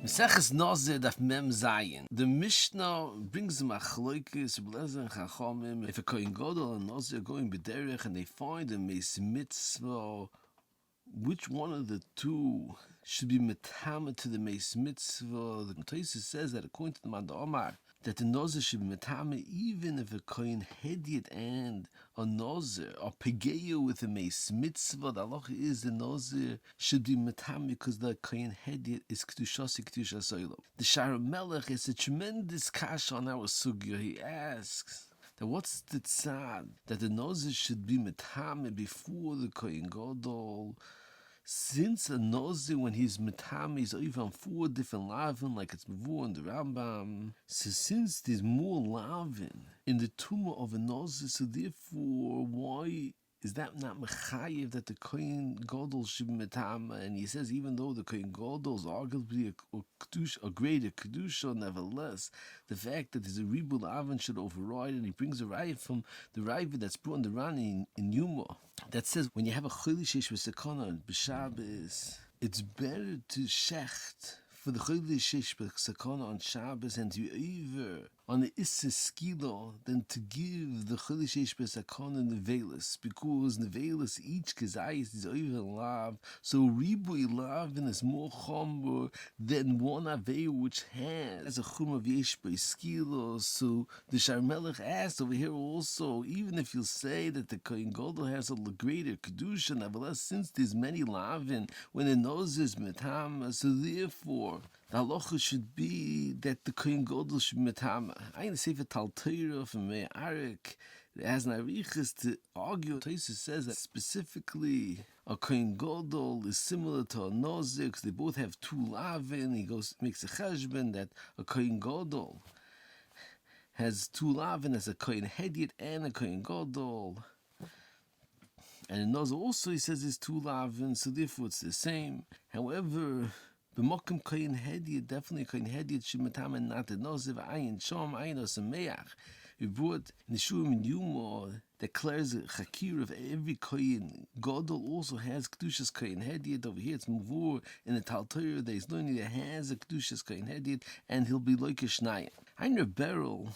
Meseches Nazir daf Mem Zayin. The Mishnah brings machloikis Rebelezer and Chachamim. If a Kohen Gadol and Nazir are going b'derech and they find a meis mitzvah, which one of the two should be metama to the meis mitzvah? The Tosfos says that according to the Manda Omar, that the Nazir should be metama even if a Kohen Hedyot and a Nazir are pegeya with a meis mitzvah. The halacha is the Nazir should be metama because the Kohen Hedyot is kedushasi kedushas olam. The Shara Melech is a tremendous kasha on our sugya. He asks that what's the tzad that the Nazir should be metame before the Kohen Gadol? Since a Nazir, when he's metame, he's over on 4 different lavin, like it's before in the Rambam. So since there's more lavin in the tumah of a Nazir, so therefore, why is that not mechayev that the Kohen Gadol should be metame? And he says, even though the Kohen Gadol is arguably a greater kedusha, nevertheless, the fact that there's a ribul lavin should override, and he brings a raya from the raya that's brought in the Rani in Yuma that says when you have a choli sheish v'sakana b'Shabbos, it's better to shecht for the choli sheish v'sakana on Shabbos and to either on the Issa Skilo than to give the choli sheish v'sakana nevelis, because nevelis each kezayis is over lav, so ribui lavin is more chomber than one avei which has a chum of yesh skilo. So the Sharmelech asked over here also, even if you say that the Kohen Gadol has a greater kedusha, nevertheless, since there's many lavin when it knows there's metama, so therefore the halacha should be that the Kohen Gadol should be metama. I can say for Talteira from Meir Arik, it has an arichas to argue. Tosfos says that specifically a Kohen Gadol is similar to a Nazir because they both have 2 lavin. He makes a cheshbon that a Kohen Gadol has 2 lavin as a Kohen Hedyot and a Kohen Gadol. And in Nazir also he says there's 2 lavin, so therefore it's the same. However, b'mokum Kohen Hedyot, definitely Kohen Hedyot should metame not the Nazir v'ayin shom ayin osameach. We brought in the Shurim in Yuma declares a chakir of every Kohen Gadol also has kedushas Kohen Hedyot. Over here it's muvur in the Talteira that he's learning that has a kedushas Kohen Hedyot and he'll be like a shnayim. Einer Beryl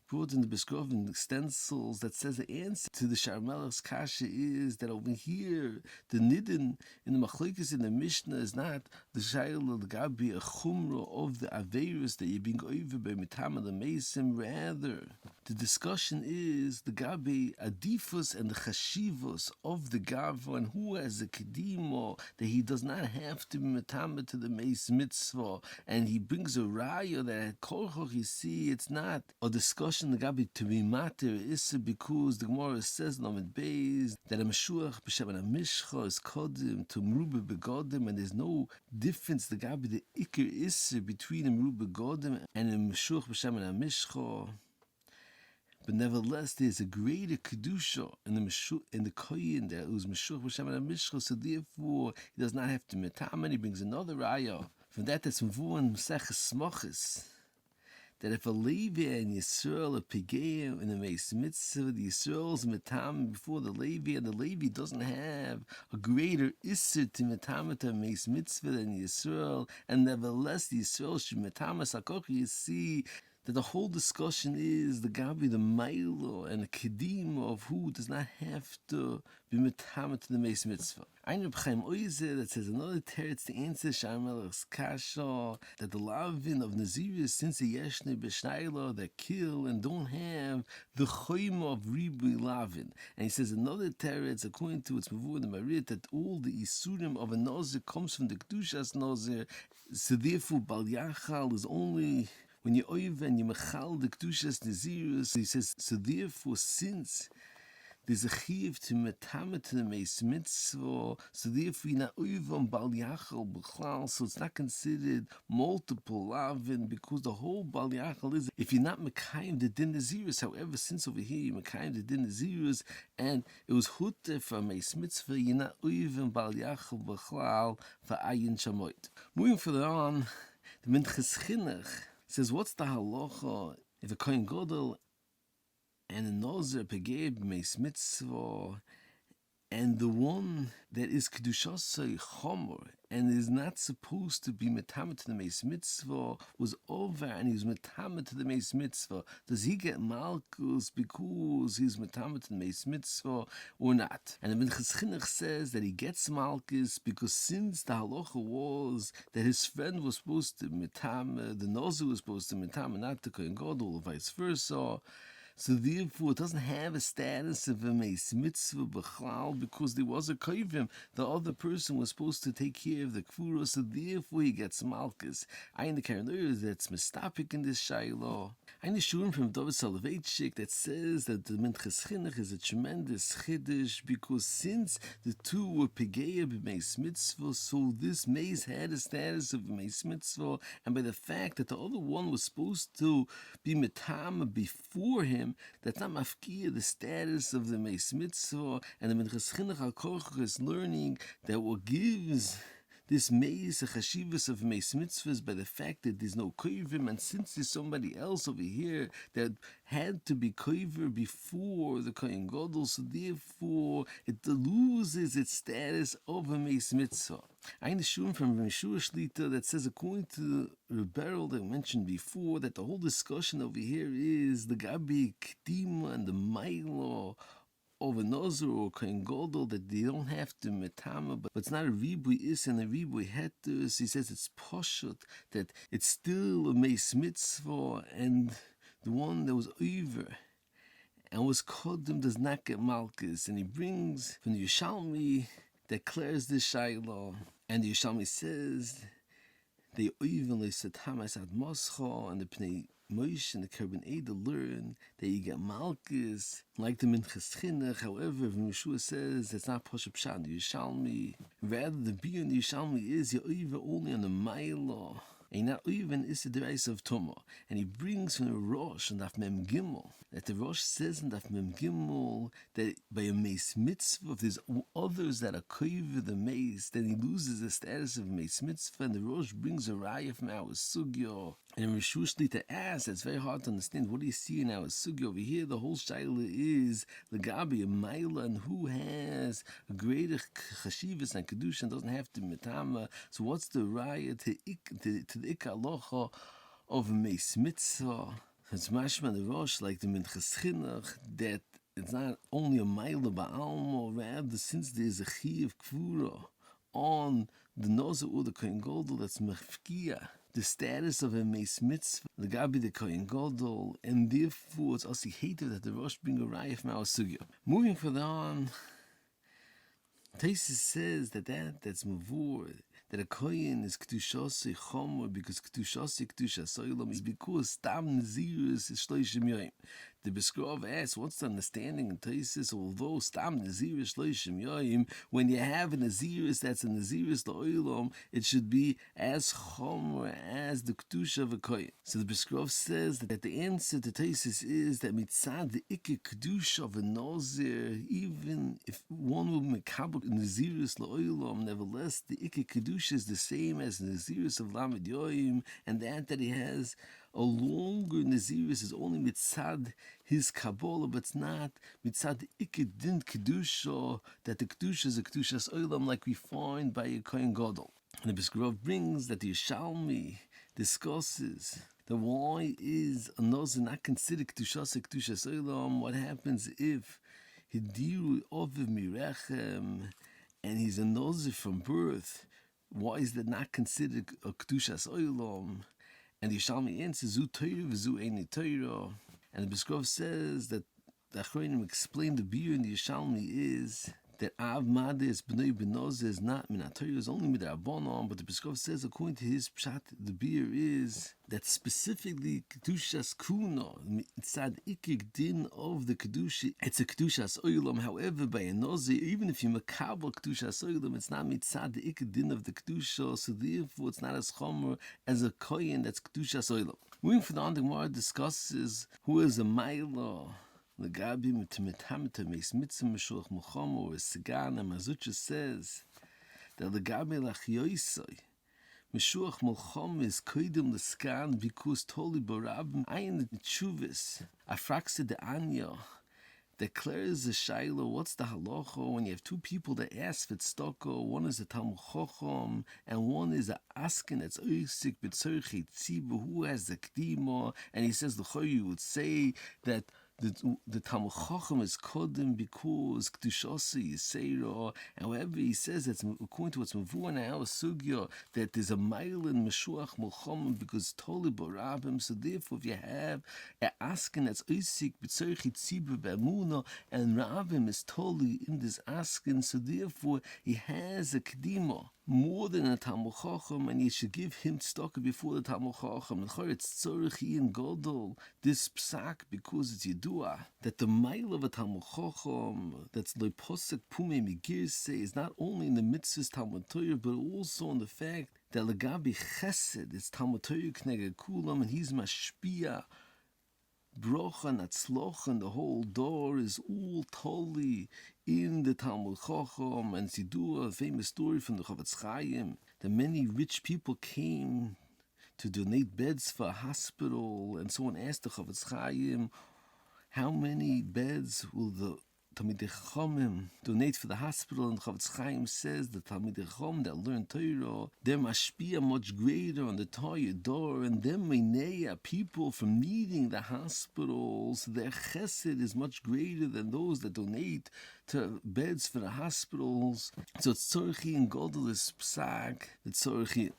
brought in the Beskrovin stencils that says the answer to the Sharmelech's kasha is that over here the nidin in the machlekes in the Mishnah is not the shayla the gabi a chumra of the aveirus that you're being over by mitama the mesim. Rather, the discussion is the gabi adifus and the chashivus of the gava and who has a kedimo that he does not have to be mitama to the meis mitzvah, and he brings a raya that at kolchoch you see it's not a discussion the gabi to be matter is because the Gemara says Lamed Beis that a Meshuach b'Shem and a Mishcha is kodim to Merubah begodim, and there's no difference the gabi the ikir is between a Merubah begodim and a Meshuach b'Shem and a Mishcha. But nevertheless, there's a greater kedusha in the kohen there who's Meshuach b'Shem and a Mishcha, so therefore he does not have to metam. And he brings another raya from that's from Vuan Maseches Smachis, that if a Levi and Yisrael are pegeim in the meis mitzvah, the Yisrael's metam before the Levi, and the Levi doesn't have a greater isser to metam to meis mitzvah than Yisrael, and nevertheless the Yisrael should metam sakoch. You see that the whole discussion is the gabi, the mailo, and the kedim of who does not have to be metam to the meis mitzvah. Einer B'chaim Oizer that says another teretz to answer Sharmelech's kasha that the lavin of Nazirus, since the yeshne b'shnayla that kill and don't have the choyma of ribui lavin, and he says another teretz according to its mavur in the Marit that all the isurim of a Nazir comes from the kedushas Nazir, so therefore Bal Yachal is only when you oiv and you mechal the kedushas Nazirus. He says so therefore since there's a chiv to metame to the meis mitzvah, so therefore you're not oivam bal yachal b'chlal, so it's not considered multiple lavin because the whole bal yachal is if you're not mekayim the din nazirus. However, since over here you're mekayim the din nazirus and it was hutte for meis mitzvah, you're not oivam bal yachal b'chlal for ayin shamoit. Moving further on, the Minchas Chinuch says what's the halacha if a Kohen Gadol and a Nazir pegei b'meis mitzvah And the one that is Kedushasai Chomer and is not supposed to be Metamet to the Meis Mitzvah was over, and he was Metamet to the Meis Mitzvah. Does he get Malkus because he's Metamet to the Meis Mitzvah or not? And the Minchas Chinuch says that he gets Malkus because since the halacha was that his friend was supposed to Metamet, the Nozu was supposed to Metamet, not the Kohen Gadol, or vice versa. So therefore, it doesn't have a status of a meis mitzvah b'chlal because there was a koivim. The other person was supposed to take care of the kfura, so therefore he gets malchus. I in the Karen that's mistapik in this shayla. I in shurim from David Soloveitchik that says that the Minchas Chinuch is a tremendous chiddush because since the two were pegeya b'meis mitzvah, so this meis had a status of a meis mitzvah, and by the fact that the other one was supposed to be metama before him, that's not mafkia the status of the meis mitzvah, and the Minchas Chinuch HaKoch is learning that what gives this meis a chashivas of meis mitzvahs by the fact that there's no koivim, and since there's somebody else over here that had to be koiver before the Kohen Gadol, so therefore it loses its status of a meis mitzvah. I in the shurim from Yeshua Shlita that says, according to the Beryl that I mentioned before, that the whole discussion over here is the Gabi Ktima and the Mailo of a Nazir or Kohen Gadol, that they don't have to metama, but it's not a ribui is and a ribui hetus. He says it's poshut, that it's still a meis mitzvah, and the one that was over and was kodim does not get malchus. And he brings from the Yerushalmi that declares this shayla, and the Yerushalmi says they even le satamas ad moscha, and the pnei Moshe and the Karban Eda learn that you get malchus like the Minchas Chinuch. However, when Yeshua says it's not Pasha Pshat in the Yerushalmi, rather the beer in the Yerushalmi is you're over only on the Maila, and not even is the device of Tomo. And he brings from the Rosh and Daf Mem Gimel that the Rosh says in Daf Mem Gimel that by a meis mitzvah, if there's others that are koiver the meis, then he loses the status of a meis mitzvah. And the Rosh brings a raya from our sugyo. And in Rishus Shlita asks, it's very hard to understand. What do you see in our sugyo over here? The whole shaila is the gabi a maila, and who has a greater chashivas and kedusha and doesn't have to metama. So what's the raya to the ikalocha of a meis mitzvah? It's mashma the Rosh like the Minchas Chinuch that it's not only a maila ba'alma, rather since there's a chi of kvura on the nozer or the Kohen Gadol, that's mafkia the status of a meis mitzvah, the gabi the Kohen Gadol, and therefore it's also hated that the Rosh bring a raya from our sugya. Moving further on, Taisus says that's mavur, that a kohen is kedushasei chomer because kedushasei kedushas olam is because stam nazirus is shloishim yoyim. The Beskrov asks, what's the understanding in Taisus? Although stam nazirus shloishim yoyim, when you have a nazirus that's a nazirus la'olam, it should be as chomer as the kedusha of a kohen. So the Beskrov says that the answer to Taisus is that mitzad the ikke kedusha of a nazir, even if one will mekabel nazirus la'olam, nevertheless the ikke kedusha is the same as nazirus of lamed yoyim, and that he has a longer nazirus is only mitzad his kabbalah, but it's not mitzad ikkedin kedusha, that the kedusha is a kedushas olam like we find by a Kohen Gadol. And the Beskrov brings that the Yerushalmi discusses that why is a nazir not considered kedushas olam? What happens if hidiru oviv mirechem and he's a nazir from birth? Why is that not considered a kedushas olam? And the Yerushalmi answers, Zu Torah v'zu Eini Torah. And the Beskrov says that the Achronim explain the beer in the Yerushalmi is that Av Mades B'nai B'nozeh is not min Torah, is only midrabanan. But the Beskrov says, according to his pshat, the beer is that specifically kedushas kuna mitzad ikik din of the kedusha. It's a kedushas oilam. However, by a nozeh, even if you makabel kedushas oilam, it's not mitzad the ikik din of the kedusha. So therefore, it's not as chomer as a kohen that's kedushas oilam. Moving from the Gemara discusses who is a maila. The Gabi Mitamithamita makes mitzvah Meshuach Muchama or Sigan, and Mazucha says that the Gabi Lachyoisai Meshuach Muchama is Koidim the Skan because Toli Barabim Ayin Chuvis Afraxa de Anya declares the Shiloh. What's the halacha when you have two people that ask for tzedakah? One is a Talmud Chacham and one is a askin that's oisik b'tzorchei tzibur, who has the kdima. And he says the you would say that the Talmud Chacham is kodim because Kedushasa Yisera. However, he says that's according to what's Mavur in our sugya that there's a mile in Meshuach Mulchama because Toli Barabim. So therefore, if you have a asking that's Isik B'Tzorchi Tzibur B'Amuna and Rabim is totally in this asking, so therefore he has a kedima more than a Talmud Chacham, and you should give him tzedakah before the Talmud Chacham. And it's tzorchi and godol this psak because it's yidua that the mile of a Talmud Chacham that's leposek pume migirse is not only in the mitzvahs Talmud Torah but also in the fact that legabi chesed it's Talmud Torah kneged kulam and he's mashpia. Brocha and Atzlocha and the whole door is all totally in the Talmud Chacham. And Siddur, a famous story from the Chavetz Chaim, that many rich people came to donate beds for a hospital, and someone asked the Chavetz Chaim, how many beds will the Talmidei Chachamim donate for the hospital? And Chavetz Chaim says the Talmidei Chacham that learn Torah, they're mashpia much greater on the Torah door, and them meineya people from needing the hospitals, their chesed is much greater than those that donate to beds for the hospitals. So it's tzorchi and godel is psak, the tzorchi